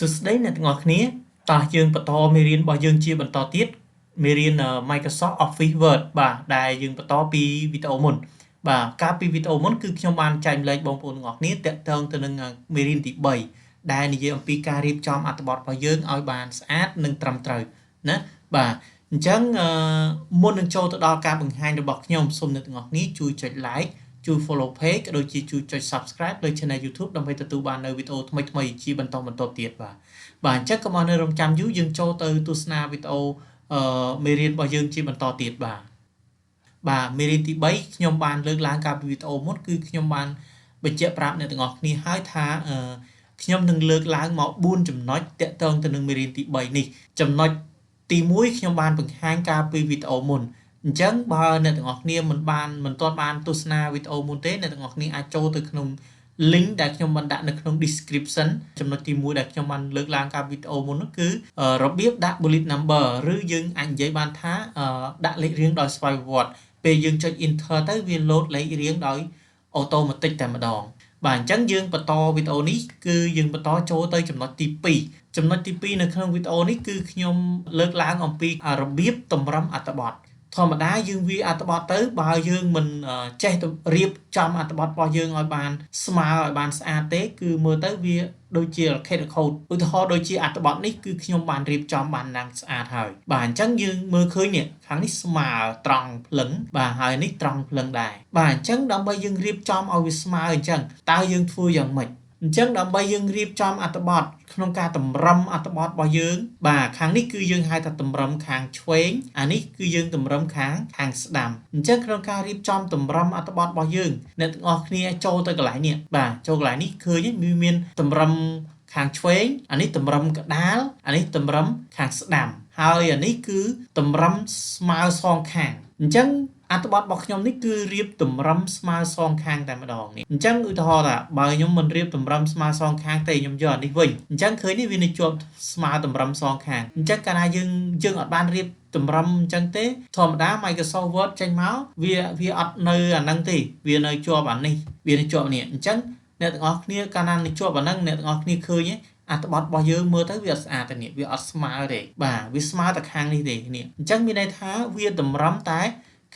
Susday អ្នកទាំងអស់គ្នាតោះយើងបន្តមេរៀនរបស់យើងជាបន្តទៀតមេរៀន Microsoft Office Word បាទដែលយើងបន្តពីវីដេអូមុនបាទកាលពីវីដេអូមុនគឺខ្ញុំបានចែកម្លែកបងប្អូនទាំងអស់គ្នាទាក់ទងទៅនឹងមេរៀនទី3ដែលនិយាយអំពីការរៀបចំអត្ថបទរបស់យើងឲ្យបានស្អាតនិងត្រឹមត្រូវណាបាទអញ្ចឹងមុននឹងចូលទៅដល់ការបង្ហាញរបស់ខ្ញុំសូមអ្នកទាំងអស់គ្នាជួយចុច like ជួយ follow page ក៏ដូចជាជួយចុច subscribe លើ channel YouTube ដើម្បីទទួលបាននៅវីដេអូថ្មីៗជាបន្តទៀតបាទអញ្ចឹងកុំឲ្យនៅរងចាំយូរយើងចូលទៅទស្សនាវីដេអូមេរៀនរបស់យើងជាបន្តទៀតបាទមេរៀនទី3ខ្ញុំបានលើកឡើងកាលពីវីដេអូមុនគឺខ្ញុំបានបញ្ជាក់ប្រាប់អ្នកទាំងអស់គ្នាហើយថាខ្ញុំនឹងលើកឡើងមក4ចំណុចទាក់ទងទៅនឹងមេរៀនទី3នេះចំណុចទី1ខ្ញុំបានបង្ហាញកាលពីវីដេអូមុនអញ្ចឹងបើអ្នកទាំងអស់គ្នាមិនទាន់បានទស្សនាវីដេអូមុនទេអ្នកទាំងអស់គ្នាអាចចូលទៅក្នុង link ដែលខ្ញុំបានដាក់នៅក្នុង description ចំណុចទី1ដែលខ្ញុំបានលើកឡើងកាលវីដេអូមុននោះគឺរបៀបដាក់ bullet number ឬយើងអាចនិយាយបានថាដាក់លេខរៀងដោយស្វ័យប្រវត្តិពេលយើងចុច enter ទៅវា load លេខរៀងដោយ automatic តែម្ដងបាទអញ្ចឹងយើងបន្តវីដេអូនេះគឺយើងបន្តចូលទៅចំណុចទី2ចំណុចទី2នៅក្នុងវីដេអូនេះគឺខ្ញុំលើកឡើងអំពីរបៀបតម្រឹមអត្ថបទធម្មតាយើងវាអត្ថបទទៅបើយើងមិនចេះទៅរៀបចំអត្ថបទរបស់យើងឲ្យបានស្មើឲ្យបានស្អាតទេគឺមើលទៅវាដូចជារខិតរខូតឧទាហរណ៍ដូចជាអត្ថបទនេះគឺខ្ញុំបានរៀបចំបានយ៉ាងស្អាតហើយបាទអញ្ចឹងយើងមើលឃើញនេះខាងនេះស្មើត្រង់ភ្លឹងបាទហើយនេះត្រង់ភ្លឹងដែរបាទអញ្ចឹងដើម្បីយើងរៀបចំឲ្យវាស្មើអញ្ចឹងតើយើងធ្វើយ៉ាងម៉េចអញ្ចឹងដើម្បីយើងរៀបចំអត្ថបទក្នុងការតម្រឹមអត្ថបទរបស់យើងបាទខាងនេះគឺយើងហៅថាតម្រឹមខាងឆ្វេងអានេះគឺយើងតម្រឹមខាងស្ដាំអញ្ចឹងក្នុងការរៀបចំតម្រឹមអត្ថបទរបស់យើងអ្នកទាំងអស់គ្នាចូលទៅកន្លែងនេះបាទចូលកន្លែងនេះឃើញវាមានតម្រឹមខាងឆ្វេងអានេះតម្រឹមក្តាលអានេះតម្រឹមខាងស្ដាំហើយអានេះគឺតម្រឹមស្មើសងខាងអញ្ចឹងអត្ថបទរបស់ខ្ញុំនេះគឺរៀបតម្រឹមស្មើសងខាងតែម្ដងនេះអញ្ចឹងឧទាហរណ៍ថាបើខ្ញុំមិនរៀបតម្រឹមស្មើសងខាងទេខ្ញុំយកអានេះវិញអញ្ចឹងឃើញនេះវានៅជាប់ស្មើតម្រឹមសងខាងអញ្ចឹងកាលណាយើងអត់បានរៀបតម្រឹមអញ្ចឹងទេធម្មតា Microsoft Word ចេញមកវាអត់នៅអាហ្នឹងទេវានៅជាប់អានេះវានៅជាប់នេះអញ្ចឹងអ្នកទាំងអស់គ្នាកាលណានៅជាប់អាហ្នឹងអ្នកទាំងអស់គ្នាឃើញអត្ថបទរបស់យើងមើលទៅវាអត់ស្អាតទេនេះវាអត់ស្មើទេបាទវាស្មើតែខាងនេះទេនេះអញ្ចឹងមានន័យថាវាតម្រឹមតែ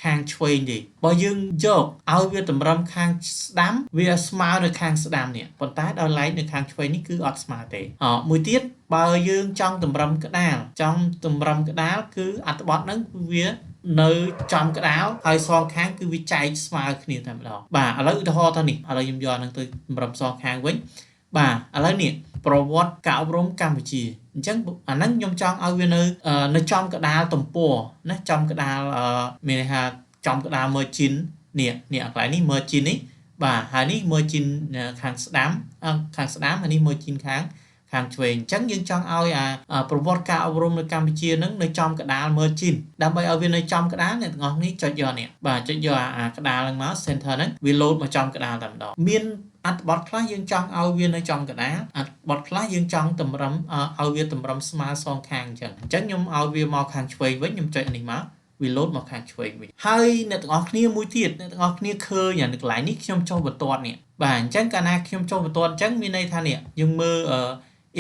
ខាងឆ្វេងទេបើយើងយកឲ្យវាតម្រឹមខាងស្ដាំវាស្មើនៅខាងស្ដាំនេះប៉ុន្តែដល់ឡែកនៅខាងឆ្វេងនេះគឺអត់ស្មើទេមួយទៀតបើយើងចង់តម្រឹមក្តាលគឺអត្ថបទហ្នឹងគឺវានៅចំក្តាលហើយសងខាងគឺវាចែកស្មើគ្នាតែម្ដងបាទឥឡូវឧទាហរណ៍ថានេះឥឡូវខ្ញុំយកហ្នឹងទៅតម្រឹមសងខាងវិញបាទឥឡូវនេះប្រវត្តិការអប់រំកម្ពុជាអញ្ចឹងអាហ្នឹងខ្ញុំចង់ឲ្យវានៅចំក្តាលទំព័រណាចំក្តាលមានន័យថាចំក្តាល margin នេះកន្លែងនេះ margin នេះបាទហើយនេះ margin ខាងស្ដាំហើយនេះ margin ខាងឆ្វេងអញ្ចឹងយើងចង់ឲ្យប្រវត្តិការអប់រំនៅកម្ពុជាហ្នឹងនៅចំក្តាល margin ដើម្បីឲ្យវានៅចំក្តាលអ្នកទាំងអស់នេះចុចយកនេះបាទចុចយកក្តាលហ្នឹងមក center ហ្នឹងវា load មកចំក្តាលតែម្ដងមានអត្ថបទខ្លះយើងចង់ឲ្យវានៅចំកណ្ដាលអត្ថបទខ្លះយើងចង់តម្រឹមឲ្យវាតម្រឹមស្មើសងខាងអញ្ចឹងខ្ញុំឲ្យវាមកខាងឆ្វេងវិញខ្ញុំចុចនេះមកវា load មកខាងឆ្វេងវិញហើយអ្នកទាំងអស់គ្នាមួយទៀតអ្នកទាំងអស់គ្នាឃើញនៅកន្លែងនេះខ្ញុំចុះបន្ទាត់នេះបាទអញ្ចឹងកាលណាខ្ញុំចុះបន្ទាត់អញ្ចឹងមានន័យថានេះយើងមើល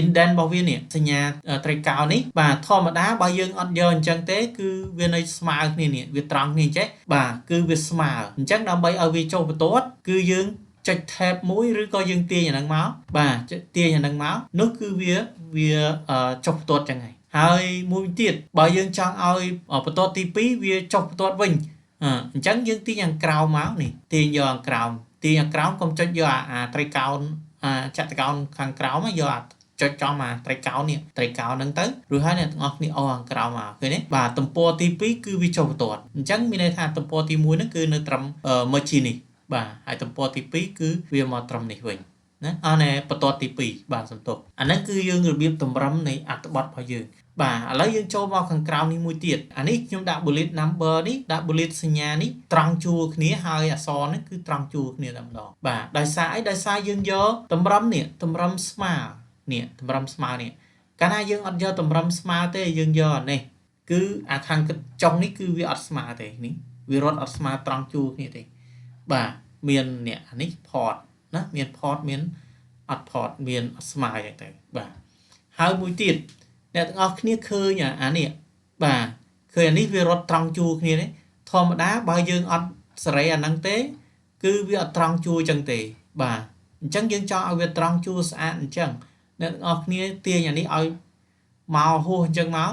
indent របស់វានេះសញ្ញាត្រីកោណនេះបាទធម្មតាបើយើងអត់យកអញ្ចឹងទេគឺវានៅស្មើគ្នានេះវាត្រង់គ្នាអញ្ចេះបាទគឺវាស្មើអញ្ចឹងដើម្បីឲ្យវាចុះបន្ទាត់គឺយើងចុច tab មួយឬក៏យើងទាញអាហ្នឹងមកបាទទាញអាហ្នឹងមកនោះគឺវាចុះបន្ទាត់ចឹងហើយមួយទៀតបើយើងចង់ឲ្យបន្ទាត់ទី2វាចុះបន្ទាត់វិញអញ្ចឹងយើងទាញខាងក្រោមមកនេះទាញយកខាងក្រោមកុំចុចយកអាត្រីកោណចតុកោណខាងក្រោមយកចុចចំត្រីកោណហ្នឹងទៅរួចហើយអ្នកទាំងអស់គ្នាខាងក្រោមមកឃើញទេបាទទំព័រទី2គឺវាចុះបន្ទាត់អញ្ចឹងមានន័យថាទំព័រទី1ហ្នឹងគឺនៅត្រឹម margin នេះបាទហើយទំព័រទី2គឺវាមកត្រឹមនេះវិញណាបន្ទាត់ទី2បាទសំទោសអាហ្នឹងគឺយើងរបៀបតម្រឹមនៃអត្ថបទរបស់យើងបាទឥឡូវយើងចូលមកខាងក្រោមនេះមួយទៀតអានេះខ្ញុំដាក់ bullet number នេះដាក់ bullet សញ្ញានេះត្រង់ជួរគ្នាហើយអក្សរនេះគឺត្រង់ជួរគ្នាតែម្ដងបាទដោយសារអីដោយសារយើងយកតម្រឹមនេះតម្រឹមស្មើនេះតម្រឹមស្មើនេះកាលណាយើងអត់យកតម្រឹមស្មើទេយើងយកអានេះគឺអាខាងចុងនេះគឺវាអត់ស្មើទេនេះវារត់អត់ស្មើត្រង់ជួរគ្នាទេបាទមាននេះអានេះ port ណាមាន port មានអត់ port មានអត់ស្មើអញ្ចឹងទៅបាទ ហើយមួយទៀតអ្នកទាំងអស់គ្នាឃើញអានេះបាទឃើញអានេះវារត់ត្រង់ជួរគ្នានេះធម្មតាបើយើងអត់សេរីអាហ្នឹងទេគឺវាអត់ត្រង់ជួរចឹងទេបាទអញ្ចឹងយើងចង់ឲ្យវាត្រង់ជួរស្អាតអញ្ចឹងអ្នកទាំងអស់គ្នាទាញអានេះឲ្យមកហួសអញ្ចឹងមក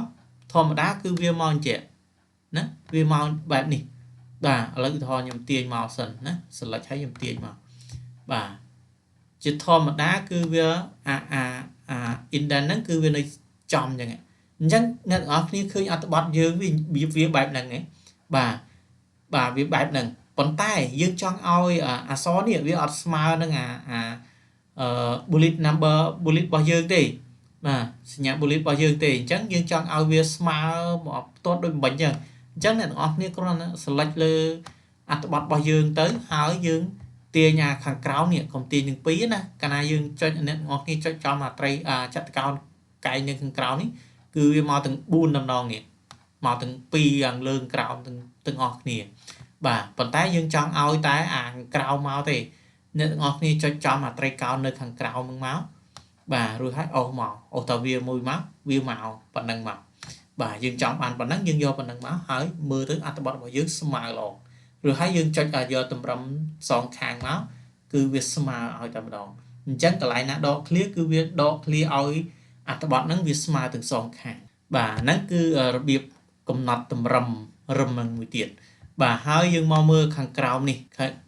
ធម្មតាគឺវាមកអញ្ចឹងណាវាមកបែបនេះបាទឥឡូវឧទាហរណ៍ខ្ញុំទាញមកសិនណា select ឲ្យខ្ញុំទាញមកបាទជាធម្មតាគឺវាindent ហ្នឹងគឺវានៅចំអញ្ចឹងអញ្ចឹងអ្នកទាំងអស់គ្នាឃើញអត្ថបទយើងវាបែបហ្នឹងឯងបាទវាបែបហ្នឹងប៉ុន្តែយើងចង់ឲ្យអក្សរនេះវាអត់ស្មើនឹងbullet number bullet របស់យើងទេបាទសញ្ញា bullet របស់យើងទេអញ្ចឹងយើងចង់ឲ្យវាស្មើមកផ្ទាត់ដូចមិញអញ្ចឹងអ្នកទាំងអស់គ្នាគ្រាន់តែ select លើអត្ថបទរបស់យើងទៅហើយយើងទាញខាងក្រោមនេះកុំទាញទាំងពីរណាកាលណាយើងចុចអ្នកទាំងអស់គ្នាចុចចំចតុកោណកែងនៅខាងក្រោមនេះគឺវាមកទាំង4ដំណងនេះមកទាំង2ខាងលើក្រោមទាំងអស់គ្នាបាទប៉ុន្តែយើងចង់ឲ្យតែខាងក្រោមមកទេអ្នកទាំងអស់គ្នាចុចចំត្រីកោណនៅខាងក្រោមហ្នឹងមកបាទរួចហើយអូសតើវាមួយមកវាមកប៉ុណ្ណឹងមកបាទយើងចង់បានប៉ុណ្ណឹងយើងយកប៉ុណ្ណឹងមកហើយមើលទៅអត្ថបទរបស់យើងស្មើល្អឬហើយយើងចុចយកតម្រឹមសងខាងមកគឺវាស្មើឲ្យតែម្ដងអញ្ចឹងកន្លែងណាដក clear គឺវាដក clear ឲ្យអត្ថបទហ្នឹងវាស្មើទាំងសងខាងបាទហ្នឹងគឺរបៀបកំណត់តម្រឹមរឹមនឹងមួយទៀតបាទហើយយើងមកមើលខាងក្រោមនេះ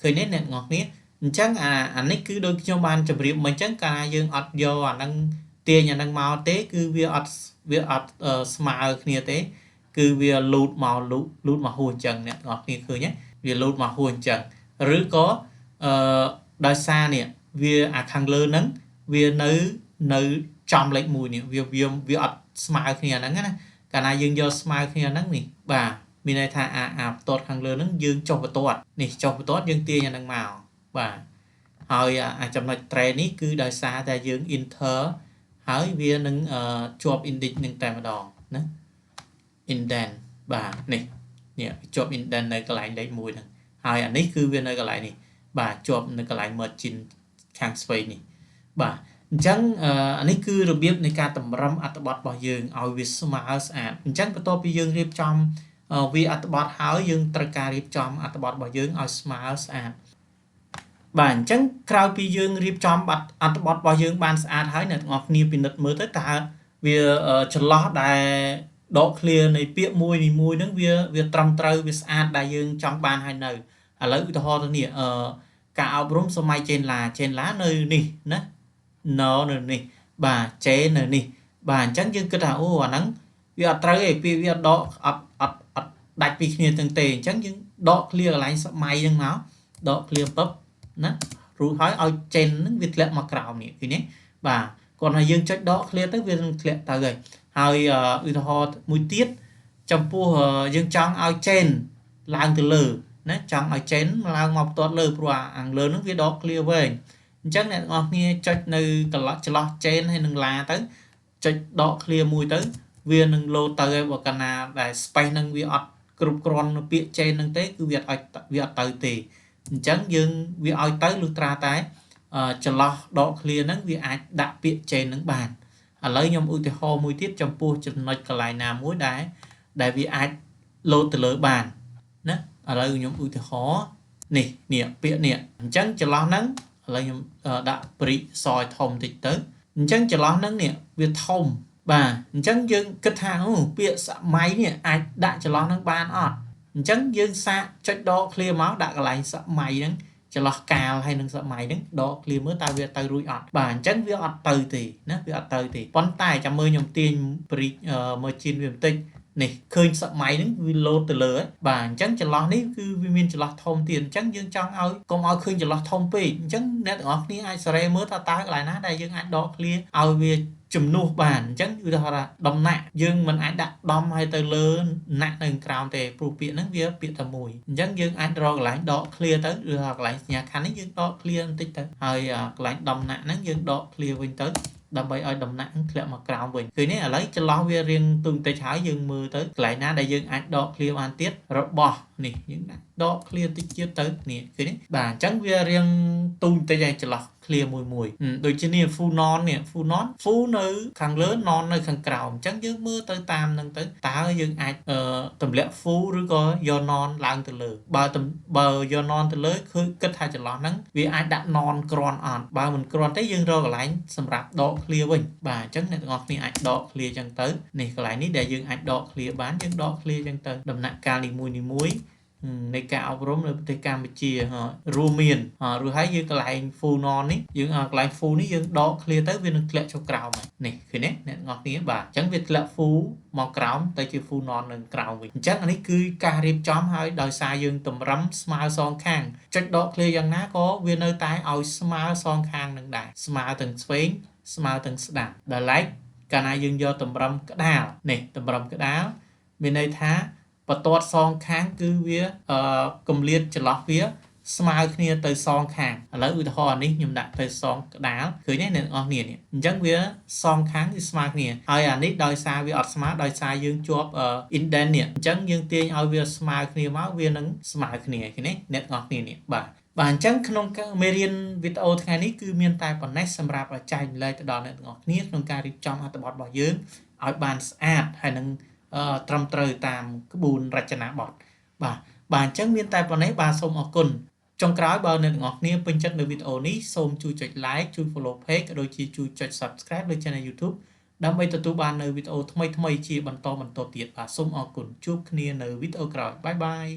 ឃើញទេអ្នកទាំងអស់គ្នាអញ្ចឹងអានេះគឺដូចខ្ញុំបានជម្រាបមកអញ្ចឹងកាលយើងអត់យកអាហ្នឹងទាញអាហ្នឹងមកទេគឺវាអត់ស្មើគ្នាទេគឺវាលូតមកហួសអញ្ចឹងអ្នកទាំងអស់គ្នាឃើញទេវាលូតមកហួសអញ្ចឹងឬក៏ដោយសារនេះវាខាងលើហ្នឹងវានៅចំលេខ1នេះវាអត់ស្មើគ្នាហ្នឹងណាកាលណាយើងយកស្មើគ្នាហ្នឹងនេះបាទមានន័យថាបន្ទាត់ខាងលើហ្នឹងយើងចុះបន្ទាត់នេះចុះបន្ទាត់យើងទាញអាហ្នឹងមកបាទហើយចំណុច train នេះគឺដោយសារតែយើង enter ហើយវានឹងជាប់ index នឹងតែម្ដងណា indent បាទនេះជាប់ indent នៅកន្លែងលេខ1ហ្នឹងហើយអានេះគឺវានៅកន្លែងនេះបាទជាប់នៅកន្លែង margin ខាងស្វែងនេះបាទអញ្ចឹងអានេះគឺរបៀបនៃការតម្រឹមអត្ថបទរបស់យើងឲ្យវាស្មើស្អាតអញ្ចឹងបន្ទាប់ពីយើងរៀបចំវាអត្ថបទហើយយើងត្រូវការរៀបចំអត្ថបទរបស់យើងឲ្យស្មើស្អាតបាទអញ្ចឹងក្រោយពីយើងរៀបចំអត្ថបទរបស់យើងបានស្អាតហើយអ្នកទាំងអស់គ្នាពិនិត្យមើលទៅតើវាចន្លោះដែលដក clear នៃពាក្យមួយហ្នឹងវាត្រឹមត្រូវវាស្អាតដែលយើងចង់បានហើយនៅឥឡូវឧទាហរណ៍ទៅនេះការអប់រំសម័យចេនឡានៅនេះណានៅនេះបាទចេនៅនេះបាទអញ្ចឹងយើងគិតថាអូអាហ្នឹងវាអត់ត្រូវទេពាក្យវាអត់ដកអត់ដាច់ពីគ្នាទាំងទេអញ្ចឹងយើងដក clear កន្លែងសម័យហ្នឹងមកដក clear ពឹបណារួចហើយឲ្យចេនហ្នឹងវាធ្លាក់មកក្រោមនេះឃើញទេបាទគាត់ថាយើងចុចដក clear ទៅវានឹងធ្លាក់ទៅហើយឧទាហរណ៍មួយទៀតចំពោះយើងចង់ឲ្យចេនឡើងទៅលើណាចង់ឲ្យចេនឡើងមកផ្ទាត់លើព្រោះអាងលើហ្នឹងវាដក clear វែងអញ្ចឹងអ្នកទាំងអស់គ្នាចុចនៅចន្លោះចេនហើយនឹងឡាទៅចុចដក clear មួយទៅវានឹងលោតទៅហើយបើកាលណាដែល space ហ្នឹងវាអត់គ្រប់គ្រាន់នៅពាក្យចេនហ្នឹងទេគឺវាអត់ទៅទេអញ្ចឹងយើងវាឲ្យទៅលុះត្រាតែចន្លោះដក clear ហ្នឹងវាអាចដាក់ពាក្យចេនហ្នឹងបានឥឡូវខ្ញុំឧទាហរណ៍មួយទៀតចំពោះចំណុចកន្លែងណាមួយដែលវាអាចលោតទៅលើបានណាឥឡូវខ្ញុំឧទាហរណ៍នេះពាក្យនេះអញ្ចឹងចន្លោះហ្នឹងឥឡូវខ្ញុំដាក់ព្រីសយធំតិចទៅអញ្ចឹងចន្លោះហ្នឹងនេះវាធំបាទអញ្ចឹងយើងគិតថាពាក្យសម័យនេះអាចដាក់ចន្លោះហ្នឹងបានអត់អញ្ចឹងយើងសាកចុចដក clear មកដាក់កន្លែងសម័យហ្នឹងចន្លោះកាលហើយនឹងសម័យហ្នឹងដក clear មើលតើវាទៅរួចអត់បាទអញ្ចឹងវាអត់ទៅទេណាវាអត់ទៅទេប៉ុន្តែចាំមើលខ្ញុំទាញព្រីមើលជិនវាបន្តិចនេះឃើញសម័យហ្នឹងវាលោតទៅលើបាទអញ្ចឹងចន្លោះនេះគឺវាមានចន្លោះធំទៀតអញ្ចឹងយើងចង់ឲ្យកុំឲ្យឃើញចន្លោះធំពេកអញ្ចឹងអ្នកទាំងអស់គ្នាអាចសេរីមើលតើកន្លែងណាដែលយើងអាចដក clear ឲ្យវាជំនួសបានអញ្ចឹងឧទាហរណ៍ថាដំណាក់យើងមិនអាចដាក់ដំឲ្យទៅលើណាក់នៅក្រោមទេព្រោះពាក្យហ្នឹងវាពាក្យតែមួយអញ្ចឹងយើងអាចរកកន្លែងដក clear ទៅឬកន្លែងសញ្ញាខណ្ឌនេះយើងដក clear បន្តិចទៅហើយកន្លែងដំណាក់ហ្នឹងយើងដក clear វិញទៅដើម្បីឲ្យដំណាក់ធ្លាក់មកក្រោមវិញឃើញទេឥឡូវចន្លោះវារៀងទុំតិចហើយយើងមើលទៅកន្លែងណាដែលយើងអាចដក clear បានទៀតរបស់ នេះយើងដាក់ដក clear តិចទៀតទៅនេះឃើញទេបាទអញ្ចឹងវារៀងទូចតិចហើយចន្លោះ clear មួយដូចជានេះ full non នេះ full នៅខាងលើ non នៅខាងក្រោមអញ្ចឹងយើងមើលទៅតាមនឹងទៅតើយើងអាចទម្លាក់ full ឬក៏យក non ឡើងទៅលើបើយក non ទៅលើគឺគិតថាចន្លោះហ្នឹងវាអាចដាក់ non គ្រាន់អត់បើមិនគ្រាន់ទេយើងរកកន្លែងសម្រាប់ដក clear វិញបាទអញ្ចឹងអ្នកទាំងអស់គ្នាអាចដក clear អញ្ចឹងទៅនេះកន្លែងនេះដែលយើងអាចដក clear បានយើងដក clear អញ្ចឹងទៅដំណាក់កាលនីមួយនៃការអប់រំនៅប្រទេសកម្ពុជារួមមានឬហើយយើងកន្លែង full non នេះយើងកន្លែង full នេះយើងដក clear ទៅវានឹងធ្លាក់ចុះក្រោមហើយនេះឃើញទេអ្នកទាំងអស់គ្នាបាទអញ្ចឹងវាធ្លាក់ full មកក្រោមទៅជា full non នៅក្រោមវិញអញ្ចឹងអានេះគឺការរៀបចំហើយដោយសារយើងតម្រឹមស្មើសងខាងចុចដក clear យ៉ាងណាក៏វានៅតែឲ្យស្មើសងខាងនឹងដែរស្មើទាំងឆ្វេងស្មើទាំងស្ដាំដល់ឡែកកាលណាយើងយកតម្រឹមក្តាលនេះតម្រឹមក្តាលមានន័យថាបន្ទាត់សងខាងគឺវាគម្លាតចន្លោះវាស្មើគ្នាទៅសងខាងឥឡូវឧទាហរណ៍នេះខ្ញុំដាក់ទៅសងក្តាលឃើញទេអ្នកនរគ្នានេះអញ្ចឹងវាសងខាងវាស្មើគ្នាហើយអានេះដោយសារវាអត់ស្មើដោយសារយើងជាប់ indent នេះអញ្ចឹងយើងទាញឲ្យវាស្មើគ្នាមកវានឹងស្មើគ្នាឃើញទេអ្នកនរគ្នានេះបាទអញ្ចឹងក្នុងមេរៀនវីដេអូថ្ងៃនេះគឺមានតែប៉ុណ្ណេះសម្រាប់ចែករំលែកទៅដល់អ្នកទាំងអស់គ្នាក្នុងការរៀបចំអត្ថបទរបស់យើងឲ្យបានស្អាតហើយនឹងត្រឹមត្រូវតាមក្បួនរចនាបថបាទអញ្ចឹងមានតែប៉ុណ្ណេះបាទសូមអរគុណចុងក្រោយបើអ្នកទាំងអស់គ្នាពេញចិត្តនៅវីដេអូនេះសូមជួយចុច like ជួយ follow page ក៏ដូចជាជួយចុច subscribe លើ channel YouTube ដើម្បីទទួលបាននៅវីដេអូថ្មីៗជាបន្តទៀតបាទសូមអរគុណជួបគ្នានៅវីដេអូក្រោយបាយបាយ